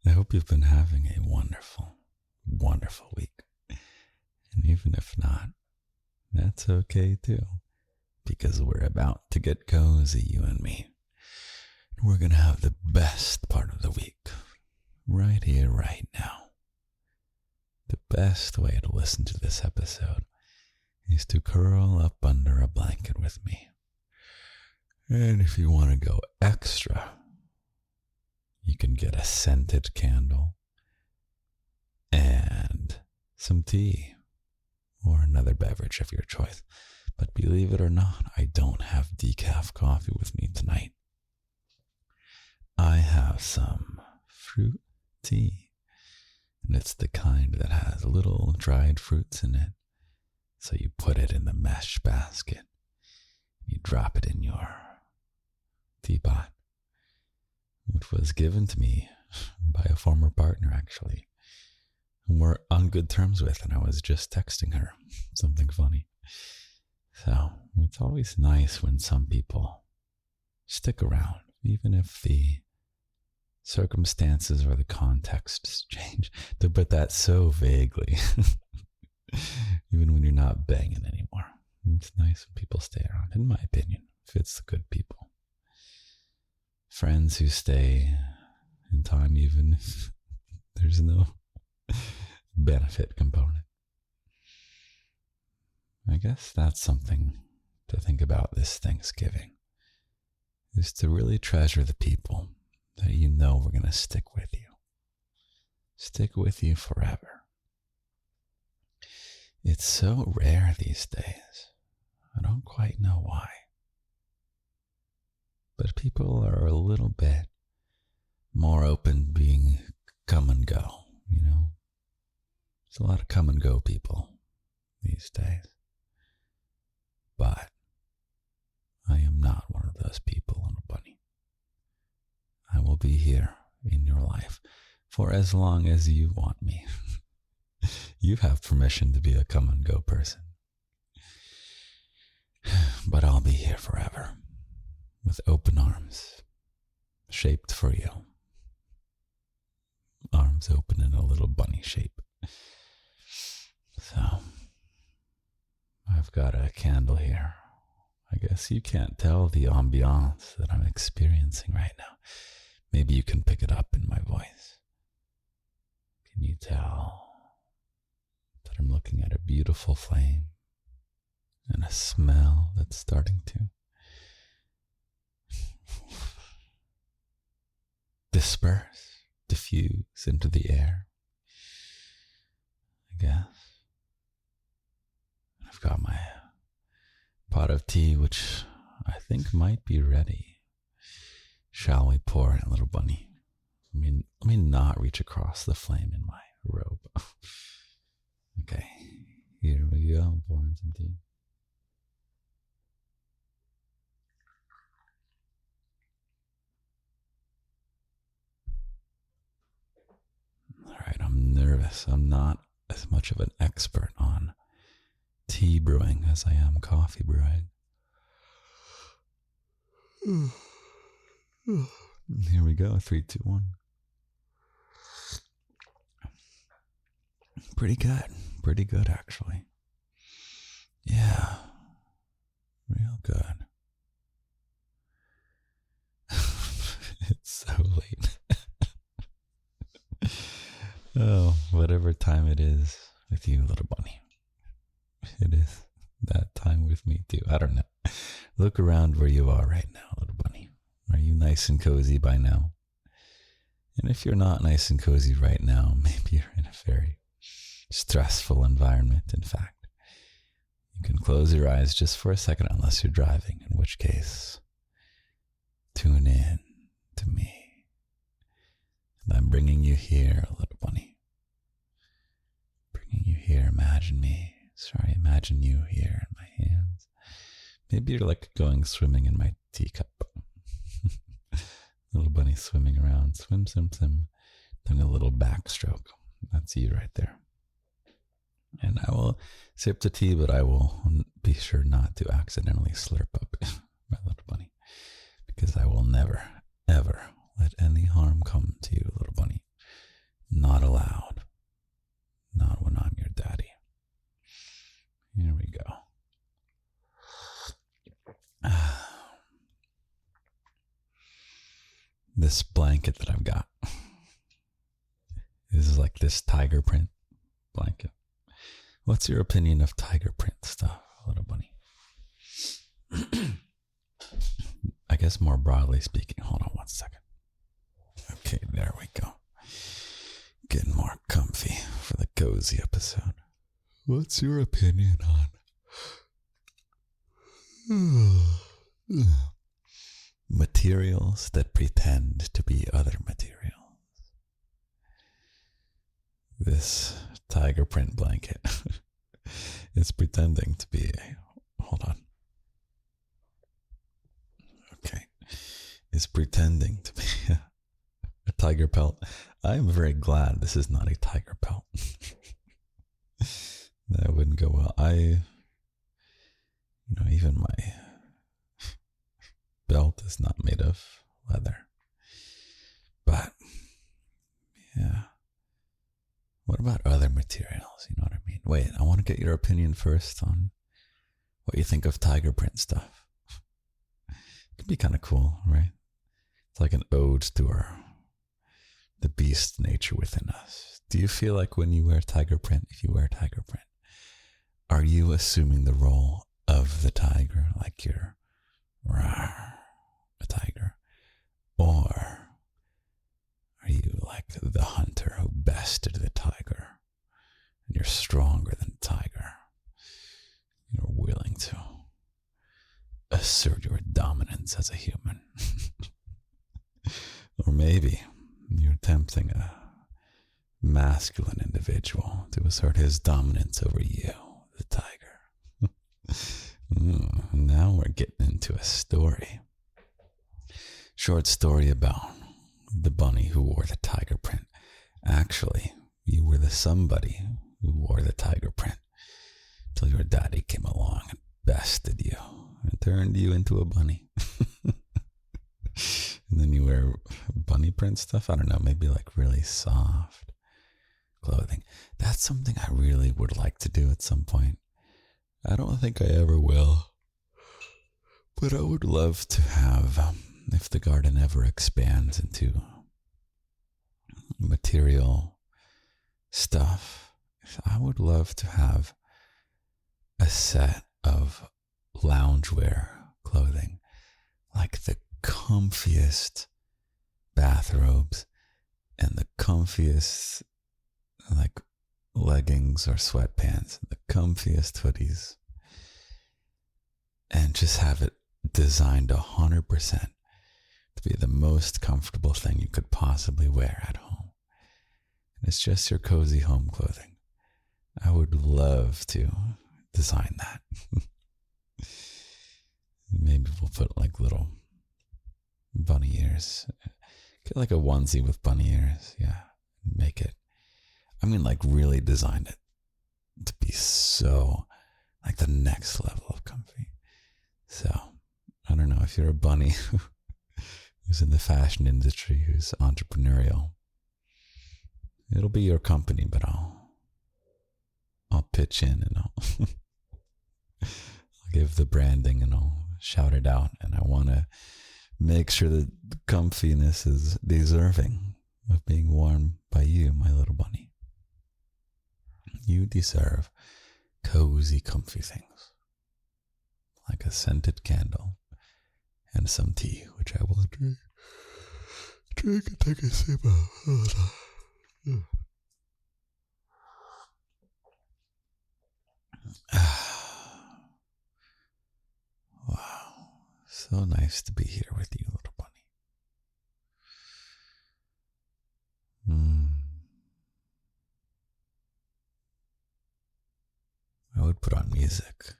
I hope you've been having a wonderful, wonderful week. And even if not, that's okay too, because we're about to get cozy, you and me. We're going to have the best part of the week right here, right now. The best way to listen to this episode is to curl up under a blanket with me. And if you want to go extra, you can get a scented candle and some tea or another beverage of your choice. But believe it or not, I don't have decaf coffee with me tonight. I have some fruit tea, and it's the kind that has little dried fruits in it. So you put it in the mesh basket, you drop it in your teapot, which was given to me by a former partner, actually, whom we're on good terms with, and I was just texting her something funny. So it's always nice when some people stick around, even if the circumstances or the contexts change. To put that so vaguely, even when you're not banging anymore. It's nice when people stay around, in my opinion, if it's the good people. Friends who stay in time even if there's no benefit component. I guess that's something to think about this Thanksgiving, is to really treasure the people that you know we're going to stick with you. Stick with you forever. It's so rare these days. I don't quite know why. But people are a little bit more open being come and go, you know? There's a lot of come and go people these days. But I am not one of those people, little bunny. I will be here in your life for as long as you want me. You have permission to be a come and go person. But I'll be here forever, with open arms, shaped for you. Arms open in a little bunny shape. So, I've got a candle here. I guess you can't tell the ambiance that I'm experiencing right now. Maybe you can pick it up in my voice. Can you tell that I'm looking at a beautiful flame and a smell that's starting to disperse, diffuse into the air? I guess. I've got my pot of tea, which I think might be ready. Shall we pour it, little bunny? Let me not reach across the flame in my robe. Okay, here we go. I'm pouring some tea. All right, I'm nervous. I'm not as much of an expert on tea brewing as I am coffee brewing. Here we go. 3, 2, 1. Pretty good. Pretty good, actually. Yeah. Real good. It's so late. Oh, whatever time it is with you, little bunny. It is that time with me too. I don't know. Look around where you are right now, little bunny. Are you nice and cozy by now? And if you're not nice and cozy right now, maybe you're in a very stressful environment. In fact, you can close your eyes just for a second unless you're driving, in which case, tune in to me. And I'm bringing you here, little bunny. Bringing you here. Imagine me. Imagine you here in my hands. Maybe you're like going swimming in my teacup. Little bunny swimming around. Swim, swim, swim. Doing a little backstroke. That's you right there. And I will sip the tea, but I will be sure not to accidentally slurp up my little bunny. Because I will never, ever let any harm come to you, little bunny. blanket that I've got. This is like this tiger print blanket. What's your opinion of tiger print stuff, little bunny? I guess more broadly speaking. Hold on one second. Okay, there we go. Getting more comfy for the cozy episode. What's your opinion on materials that pretend to be other materials? This tiger print blanket is pretending to be hold on. Okay. It's pretending to be a tiger pelt. I am very glad this is not a tiger pelt. That wouldn't go well. Even my belt is not made of leather. But, yeah. What about other materials? You know what I mean? Wait, I want to get your opinion first on what you think of tiger print stuff. It can be kind of cool, right? It's like an ode to the beast nature within us. Do you feel like when you wear tiger print, if you wear tiger print, are you assuming the role of the tiger, like you're a tiger? Or are you like the hunter who bested the tiger and you're stronger than the tiger? You're willing to assert your dominance as a human. Or maybe you're tempting a masculine individual to assert his dominance over you, the tiger. Now we're getting into a story. Short story about the bunny who wore the tiger print. Actually, you were the somebody who wore the tiger print till your daddy came along and bested you and turned you into a bunny. And then you wear bunny print stuff. I don't know, maybe like really soft clothing. That's something I really would like to do at some point. I don't think I ever will. But I would love to have, if the garden ever expands into material stuff, I would love to have a set of loungewear clothing, like the comfiest bathrobes and the comfiest like leggings or sweatpants, the comfiest hoodies, and just have it designed 100% to be the most comfortable thing you could possibly wear at home. And it's just your cozy home clothing. I would love to design that. Maybe we'll put like little bunny ears. Get like a onesie with bunny ears. Yeah. Make it. I mean, like really design it to be so like the next level of comfy. So, I don't know if you're a bunny who's in the fashion industry, who's entrepreneurial. It'll be your company, but I'll pitch in and I'll give the branding and I'll shout it out. And I want to make sure that the comfiness is deserving of being worn by you, my little bunny. You deserve cozy, comfy things, like a scented candle and some tea, which I will drink and take a sip of. Wow, so nice to be here with you, little bunny. I would put on music,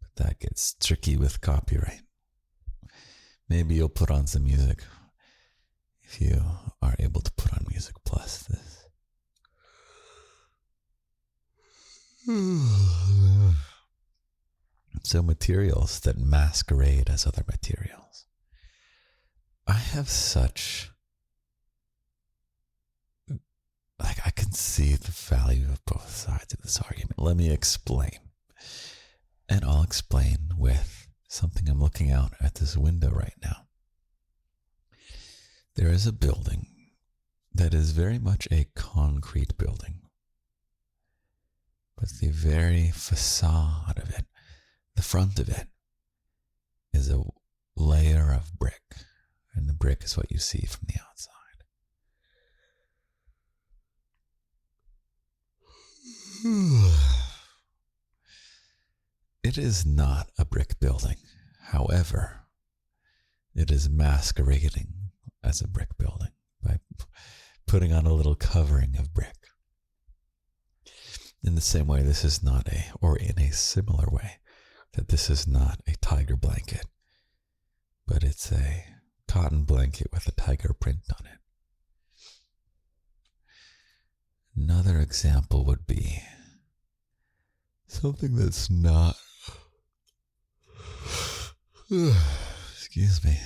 but that gets tricky with copyright. Maybe you'll put on some music if you are able to put on music plus this. So materials that masquerade as other materials. I have such... I can see the value of both sides of this argument. Let me explain. And I'll explain with something I'm looking out at this window right now. There is a building that is very much a concrete building, but the very facade of it, the front of it, is a layer of brick, and the brick is what you see from the outside. It is not a brick building. However, it is masquerading as a brick building by putting on a little covering of brick. In the same way, this is not or in a similar way, that this is not a tiger blanket, but it's a cotton blanket with a tiger print on it. Another example would be something that's not, excuse me,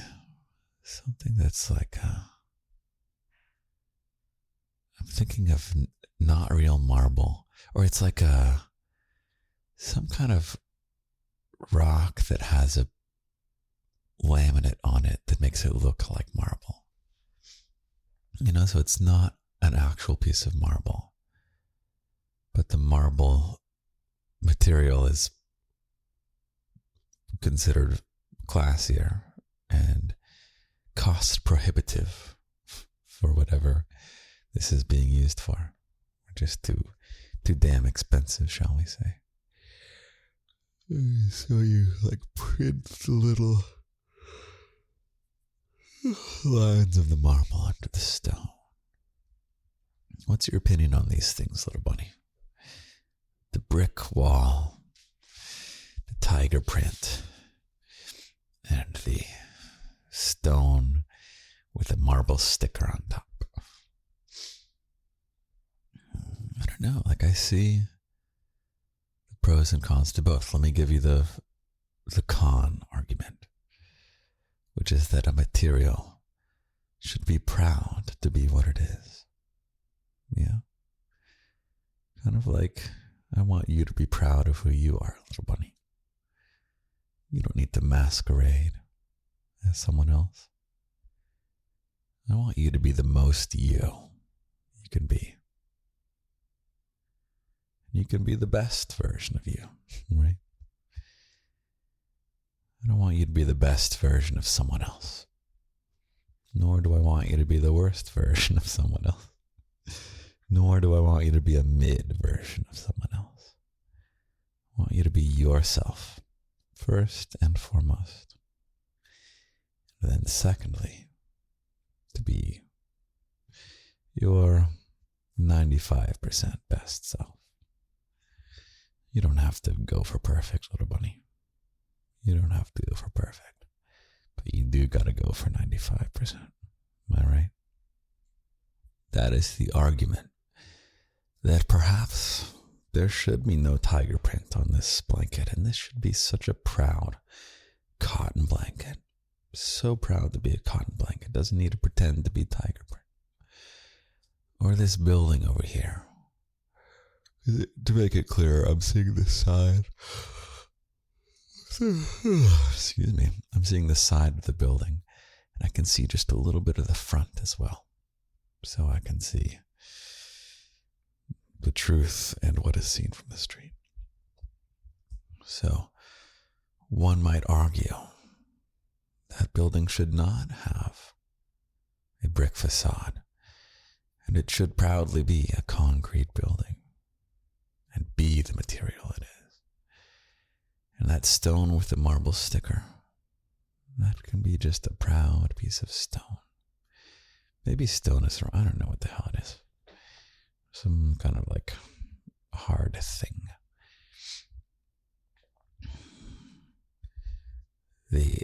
something that's like, I'm thinking of not real marble, or it's like some kind of rock that has a laminate on it that makes it look like marble. So it's not an actual piece of marble, but the marble material is considered classier and cost prohibitive for whatever this is being used for. Just too damn expensive, shall we say. So you print the little lines of the marble onto the stone. What's your opinion on these things, little bunny? The brick wall, the tiger print, and the stone with a marble sticker on top. I don't know, I see the pros and cons to both. Let me give you the con argument, which is that a material should be proud to be what it is. Yeah. Kind of like, I want you to be proud of who you are, little bunny. You don't need to masquerade as someone else. I want you to be the most you can be. You can be the best version of you, right? I don't want you to be the best version of someone else. Nor do I want you to be the worst version of someone else. Nor do I want you to be a mid version of someone else. I want you to be yourself, first and foremost. And then secondly, to be your 95% best self. You don't have to go for perfect, little bunny. You don't have to go for perfect. But you do gotta go for 95%. Am I right? That is the argument. That perhaps there should be no tiger print on this blanket, and this should be such a proud cotton blanket. So proud to be a cotton blanket. Doesn't need to pretend to be tiger print. Or this building over here. To make it clearer, I'm seeing the side. Excuse me. I'm seeing the side of the building, and I can see just a little bit of the front as well. So I can see the truth and what is seen from the street. So one might argue that building should not have a brick facade, and it should proudly be a concrete building and be the material it is. And that stone with the marble sticker, that can be just a proud piece of stone. Maybe stone is wrong. I don't know what the hell it is. Some kind of hard thing. The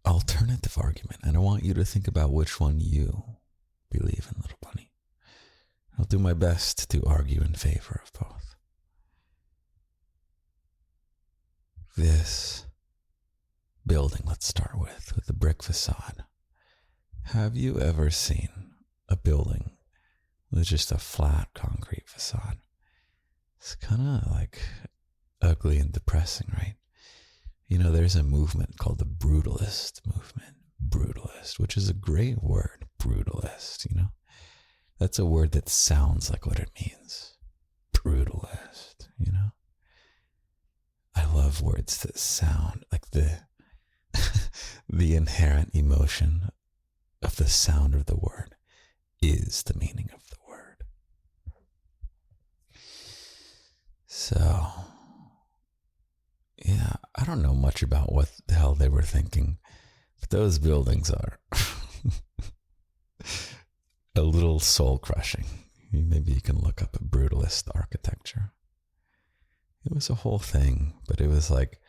alternative argument, and I want you to think about which one you believe in, little bunny. I'll do my best to argue in favor of both. This building, let's start with the brick facade. Have you ever seen a building with just a flat concrete facade? It's kind of ugly and depressing, right? There's a movement called the brutalist movement, brutalist, which is a great word, brutalist, you know? That's a word that sounds like what it means. Brutalist, you know? I love words that sound like the inherent emotion of the sound of the word is the meaning of the word. So, yeah, I don't know much about what the hell they were thinking, but those buildings are a little soul crushing. Maybe you can look up a brutalist architecture. It was a whole thing, but it was like,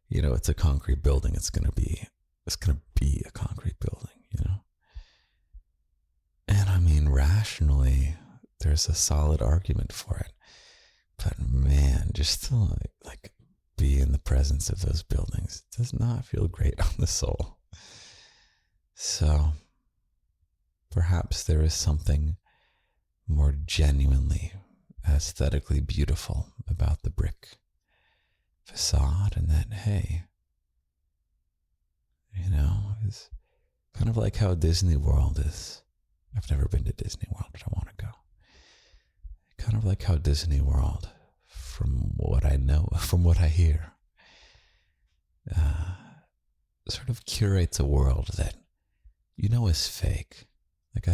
you know, it's a concrete building. It's gonna be a concrete building, you know. And I mean, rationally, there's a solid argument for it. But man, just to like be in the presence of those buildings does not feel great on the soul. So perhaps there is something more genuinely aesthetically beautiful about the brick facade, and that, hey, you know, it's kind of like how Disney World is. I've never been to Disney World, but I want to go. Kind of like how Disney World, from what I know, from what I hear, sort of curates a world that you know is fake. Like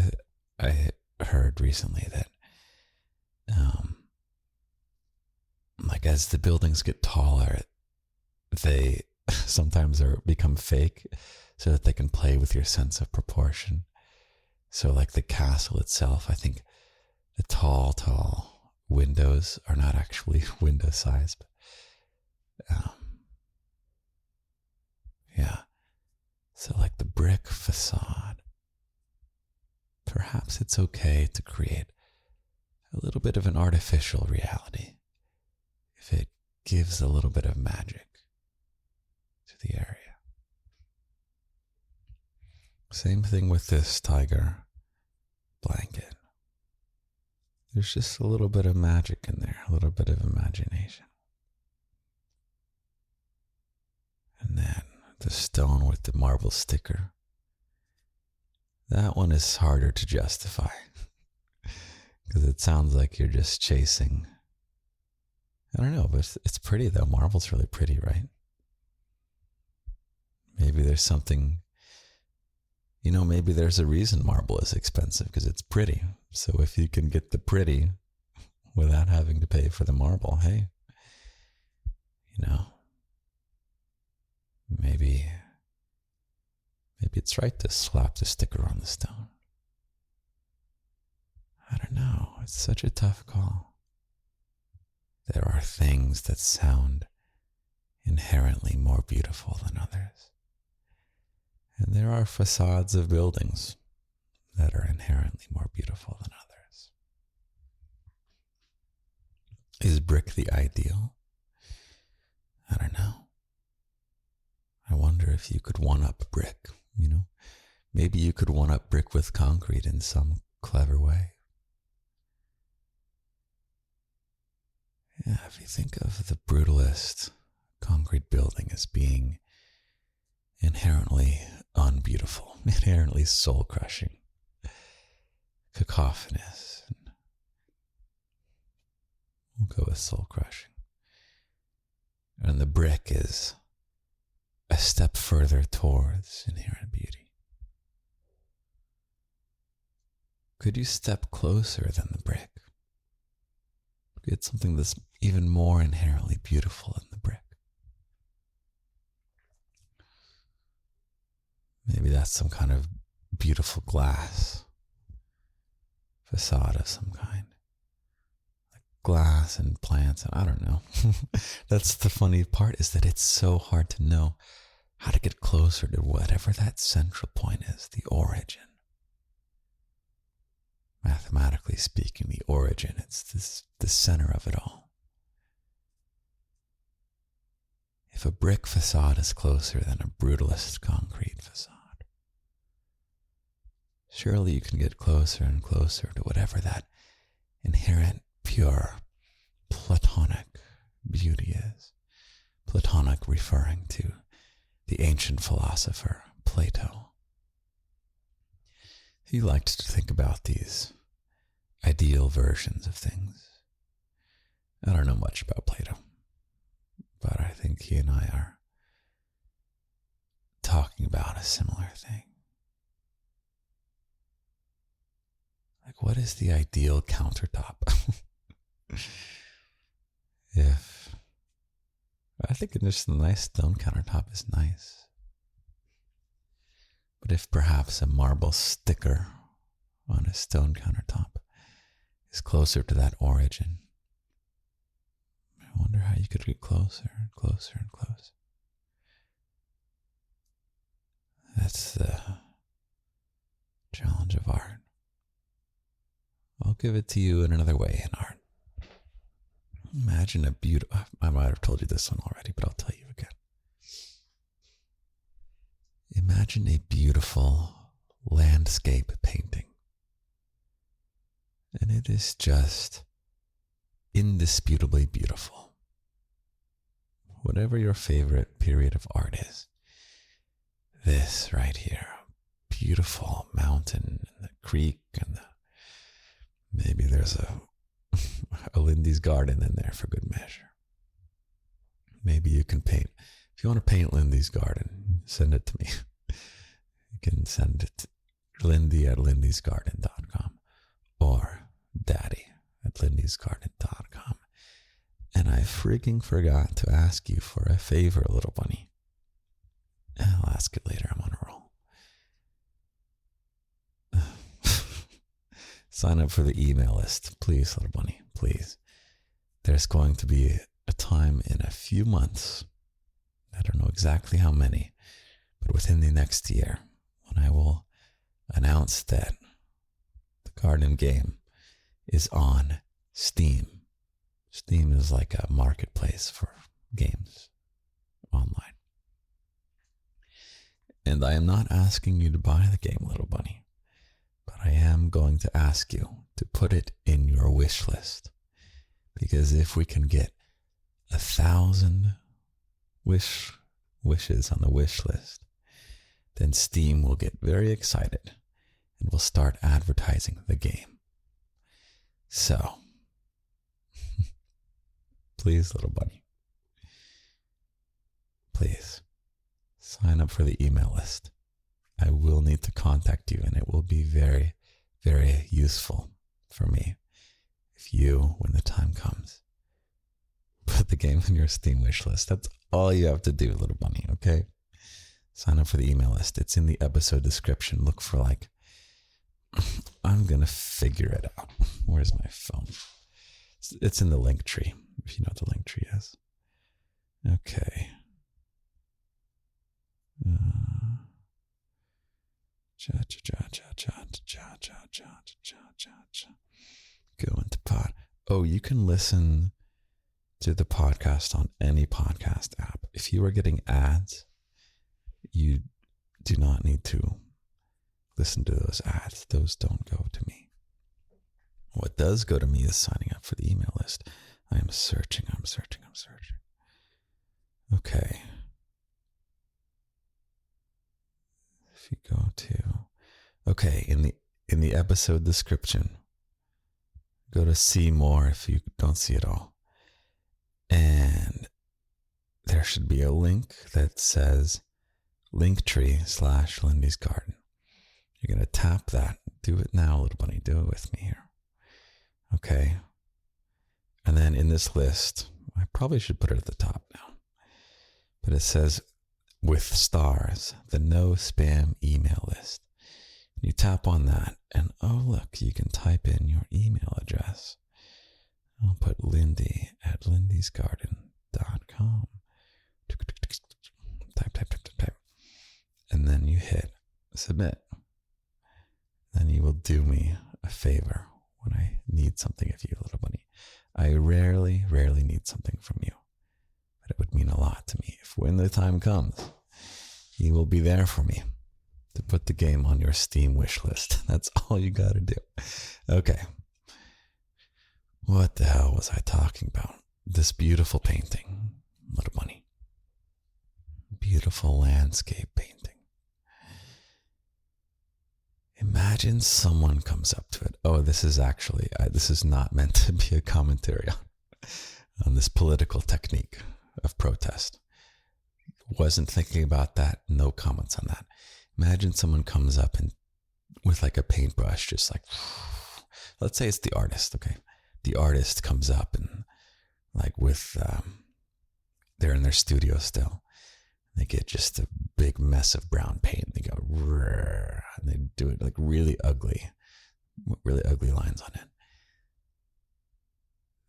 I heard recently that like as the buildings get taller, they sometimes become fake so that they can play with your sense of proportion. So like the castle itself, I think the tall windows are not actually window size, but yeah. So like the brick facade, perhaps it's okay to create a little bit of an artificial reality if it gives a little bit of magic to the area. Same thing with this tiger blanket. There's just a little bit of magic in there, a little bit of imagination. And then the stone with the marble sticker. That one is harder to justify because it sounds like you're just chasing. I don't know, but it's pretty though. Marble's really pretty, right? Maybe there's something, you know, maybe there's a reason marble is expensive because it's pretty. So if you can get the pretty without having to pay for the marble, hey, you know, maybe it's right to slap the sticker on the stone. I don't know. It's such a tough call. There are things that sound inherently more beautiful than others. And there are facades of buildings that are inherently more beautiful than others. Is brick the ideal? I don't know. I wonder if you could one-up brick, you know? Maybe you could one-up brick with concrete in some clever way. Yeah, if you think of the brutalist concrete building as being inherently unbeautiful, inherently soul-crushing, cacophonous, we'll go with soul-crushing. And the brick is a step further towards inherent beauty. Could you step closer than the brick? Get something that's even more inherently beautiful than the brick. Maybe that's some kind of beautiful glass facade of some kind. Like glass and plants, and I don't know. That's the funny part, is that it's so hard to know how to get closer to whatever that central point is, the origin. Mathematically speaking, the origin, it's the center of it all. If a brick facade is closer than a brutalist concrete facade, surely you can get closer and closer to whatever that inherent, pure, Platonic beauty is. Platonic referring to the ancient philosopher Plato, He liked to think about these ideal versions of things. I don't know much about Plato, but I think he and I are talking about a similar thing. Like, what is the ideal countertop? If I think just a nice stone countertop is nice. But if perhaps a marble sticker on a stone countertop is closer to that origin, I wonder how you could get closer and closer and closer. That's the challenge of art. I'll give it to you in another way in art. Imagine a beautiful, I might have told you this one already, but I'll tell you again. Imagine a beautiful landscape painting. And it is just indisputably beautiful. Whatever your favorite period of art is, this right here, beautiful mountain and the creek and maybe there's a Lindy's garden in there for good measure. Maybe you can paint. If you want to paint Lindy's garden, send it to me. You can send it to Lindy@lindysgarden.com or daddy@lindysgarden.com. And I freaking forgot to ask you for a favor, little bunny. I'll ask it later. I'm on a roll. Sign up for the email list, please, little bunny, please. There's going to be a time in a few months, I don't know exactly how many, but within the next year, when I will announce that the garden game is on Steam. Steam is like a marketplace for games online. And I am not asking you to buy the game, little bunny. But I am going to ask you to put it in your wish list. Because if we can get 1,000 wishes on the wish list, then Steam will get very excited and will start advertising the game. So, please, little bunny, please sign up for the email list. I will need to contact you, and it will be very, very useful for me if you, when the time comes, put the game on your Steam wish list. That's all you have to do, little bunny, okay? Sign up for the email list. It's in the episode description. Look for I'm going to figure it out. Where's my phone? It's in the link tree, if you know what the link tree is. Okay. Go into pod. Oh, you can listen to the podcast on any podcast app. If you are getting ads, you do not need to listen to those ads. Those don't go to me. What does go to me is signing up for the email list. I am searching. Okay. If you go to, okay, in the episode description, go to see more if you don't see it all. And there should be a link that says Linktree/Lindy's Garden. You're going to tap that. Do it now, little bunny. Do it with me here. Okay. And then in this list, I probably should put it at the top now, but it says with stars, the no spam email list. You tap on that and oh look, you can type in your email address. I'll put Lindy@lindysgarden.com. Type. And then you hit submit. Then you will do me a favor when I need something of you, little bunny. I rarely need something from you. But it would mean a lot to me if when the time comes, you will be there for me to put the game on your Steam wish list. That's all you gotta do. Okay. What the hell was I talking about? This beautiful painting, little bunny. Beautiful landscape painting. Imagine someone comes up to it. Oh, this is actually, this is not meant to be a commentary on this political technique of protest. Wasn't thinking about that. No comments on that. Imagine someone comes up and with like a paintbrush, just like, let's say it's the artist, okay? The artist comes up and like with, they're in their studio still. They get just a big mess of brown paint. They go, and they do it like really ugly lines on it.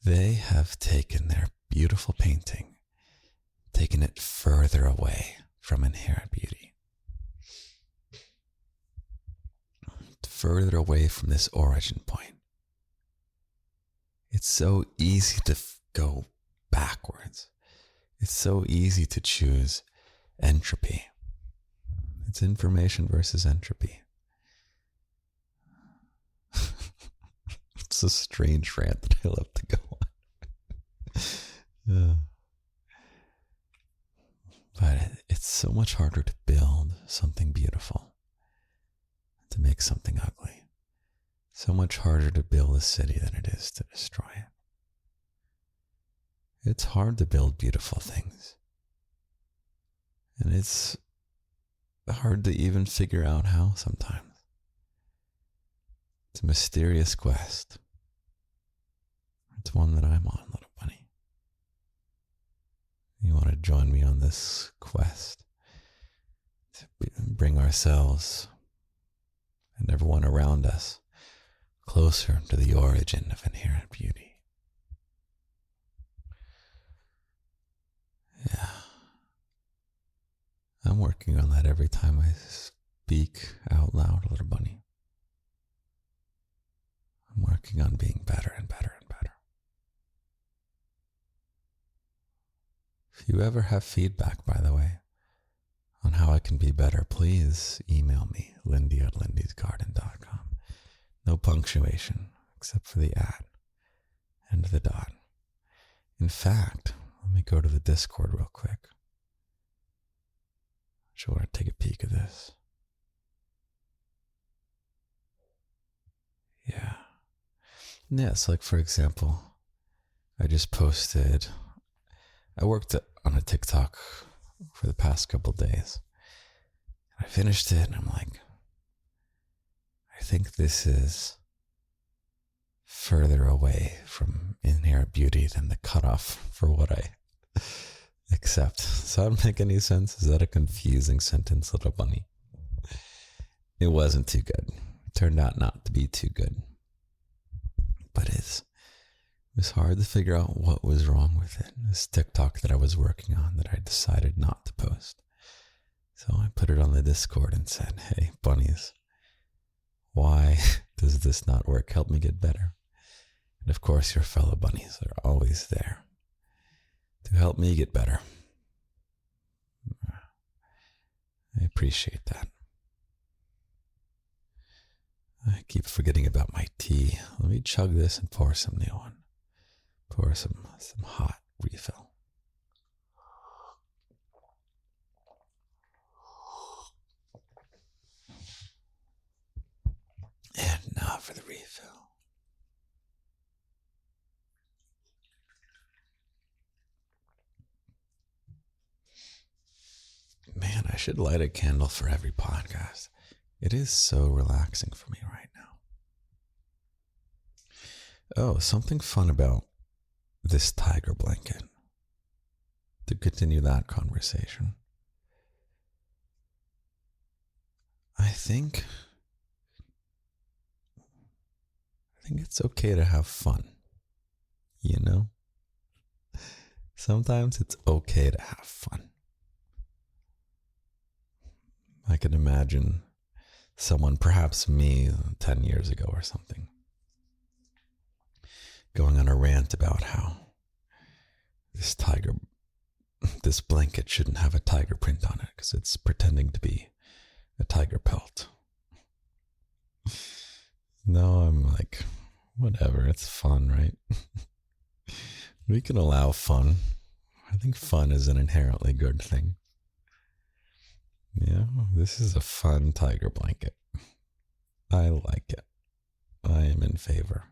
They have taken their beautiful painting, taken it further away from inherent beauty, further away from this origin point. It's so easy to go backwards. It's so easy to choose entropy. It's information versus entropy. It's a strange rant that I love to go on. Yeah. But it's so much harder to build something beautiful than to make something ugly. So much harder to build a city than it is to destroy it. It's hard to build beautiful things. And it's hard to even figure out how sometimes. It's a mysterious quest. It's one that I'm on, little bunny. You want to join me on this quest to bring ourselves and everyone around us closer to the origin of inherent beauty. Yeah. I'm working on that every time I speak out loud, little bunny. I'm working on being better and better and better. If you ever have feedback, by the way, on how I can be better, please email me, Lindy@lindysgarden.com. No punctuation, except for the at and the dot. In fact, let me go to the Discord real quick. I want to take a peek at this. Yeah, so like for example, I just posted, I worked on a TikTok for the past couple days. I finished it and I'm like, I think this is further away from inherent beauty than the cutoff for what I accept. Does that make any sense? Is that a confusing sentence, little bunny? It wasn't too good. It turned out not to be too good. But it was hard to figure out what was wrong with it. This TikTok that I was working on that I decided not to post. So I put it on the Discord and said, hey, bunnies, why does this not work? Help me get better. And of course, your fellow bunnies are always there to help me get better. I appreciate that. I keep forgetting about my tea. Let me chug this and pour some new one. Pour some hot refill. And now for the refill. Man, I should light a candle for every podcast. It is so relaxing for me right now. Oh, something fun about this tiger blanket. To continue that conversation. I think it's okay to have fun. You know? Sometimes it's okay to have fun. I can imagine someone, perhaps me 10 years ago or something, going on a rant about how this blanket shouldn't have a tiger print on it because it's pretending to be a tiger pelt. No, I'm like, whatever, it's fun, right? We can allow fun. I think fun is an inherently good thing. Yeah, this is a fun tiger blanket. I like it. I am in favor.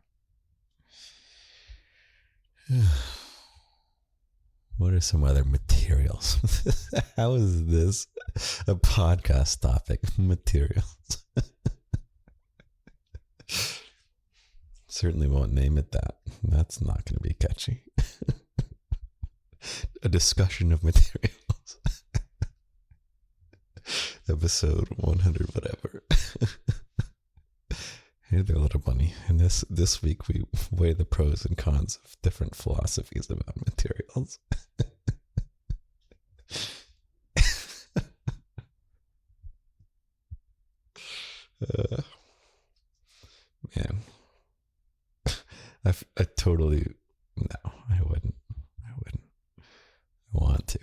What are some other materials? How is this a podcast topic? Materials. Certainly won't name it that. That's not going to be catchy. A discussion of materials. Episode 100 whatever. Hey there, little bunny. And this week we weigh the pros and cons of different philosophies about materials. Man, I totally no. I wouldn't. I want to.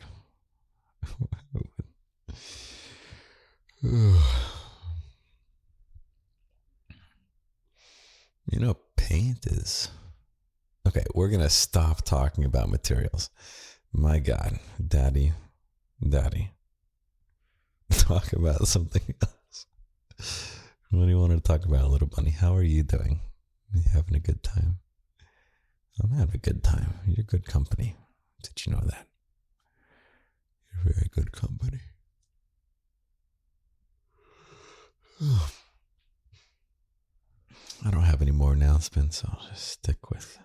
You know, paint is okay. We're gonna stop talking about materials. My God, Daddy, talk about something else. What do you want to talk about, little bunny? How are you doing? You having a good time? I'm having a good time. You're good company. Did you know that? You're very good company. I don't have any more announcements, so I'll just stick with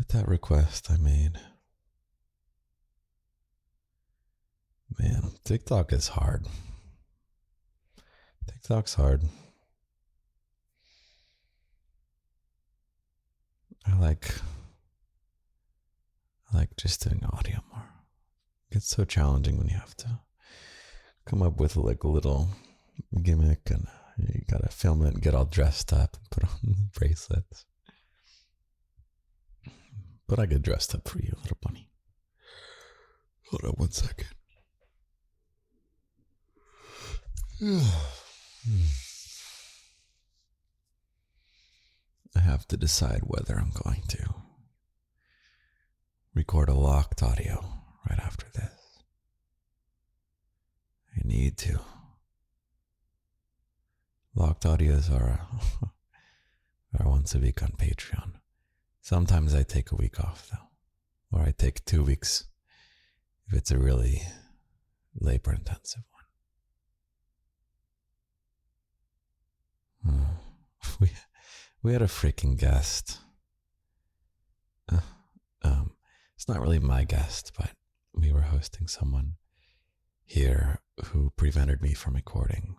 that request I made. Man, TikTok is hard. TikTok's hard. I like just doing audio more. It's so challenging when you have to come up with like a little gimmick and you gotta film it and get all dressed up and put on bracelets. But I get dressed up for you, little bunny. Hold on 1 second. I have to decide whether I'm going to record a locked audio right after this. I need to. Locked audios are once a week on Patreon. Sometimes I take a week off though, or I take 2 weeks if it's a really labor intensive one. We had a freaking guest. It's not really my guest, but we were hosting someone here who prevented me from recording.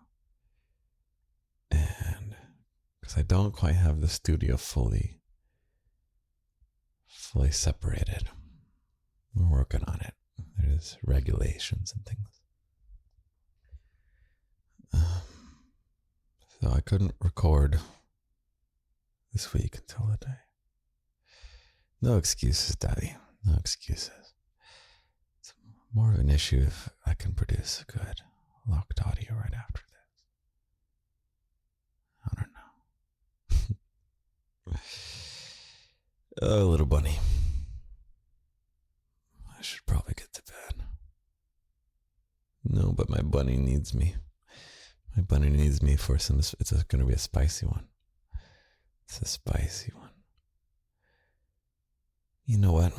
And because I don't quite have the studio fully separated. We're working on it. There's regulations and things. So I couldn't record this week until the day. No excuses, Daddy. No excuses. It's more of an issue if I can produce a good locked audio right after this. I don't know. Oh, little bunny. I should probably get to bed. No, but my bunny needs me. My bunny needs me for some. It's going to be a spicy one. It's a spicy one. You know what?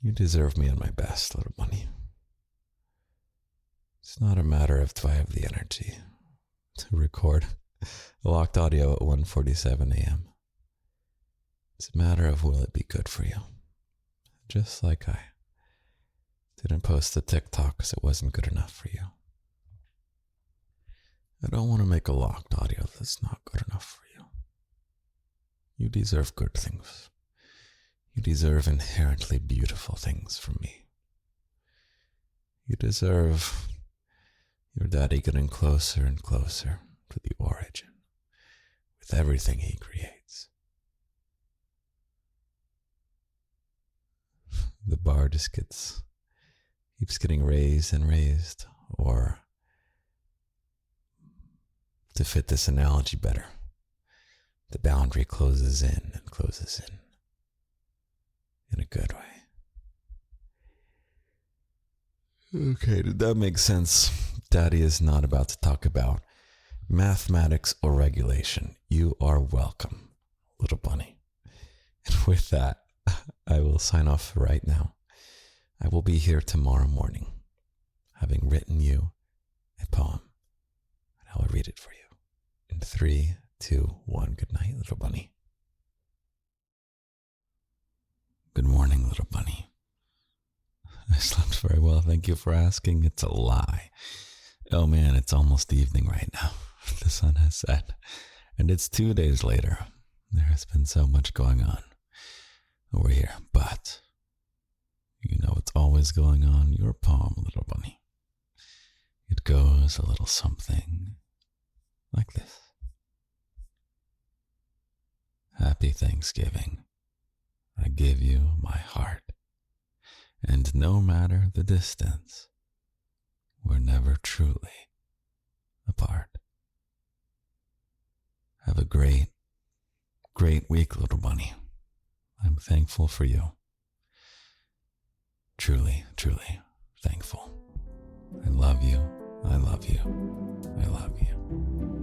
You deserve me at my best, little bunny. It's not a matter of do I have the energy to record a locked audio at 1:47 a.m. It's a matter of will it be good for you? Just like I didn't post the TikTok because it wasn't good enough for you. I don't want to make a locked audio that's not good enough for you. You deserve good things. You deserve inherently beautiful things from me. You deserve your daddy getting closer and closer to the origin with everything he creates. The bar just keeps getting raised and raised, or to fit this analogy better, the boundary closes in and closes in a good way. Okay, did that make sense? Daddy is not about to talk about mathematics or regulation, you are welcome, little bunny. And with that, I will sign off right now. I will be here tomorrow morning, having written you a poem, and I will read it for you. In 3, 2, 1, good night, little bunny. Good morning, little bunny. I slept very well, thank you for asking. It's a lie. Oh man, it's almost evening right now. The sun has set, and it's 2 days later. There has been so much going on over here, but you know what's always going on? Your poem, little bunny. It goes a little something like this. Happy Thanksgiving. I give you my heart. And no matter the distance, we're never truly apart. Have a great, great week, little bunny. I'm thankful for you. Truly, truly thankful. I love you. I love you. I love you.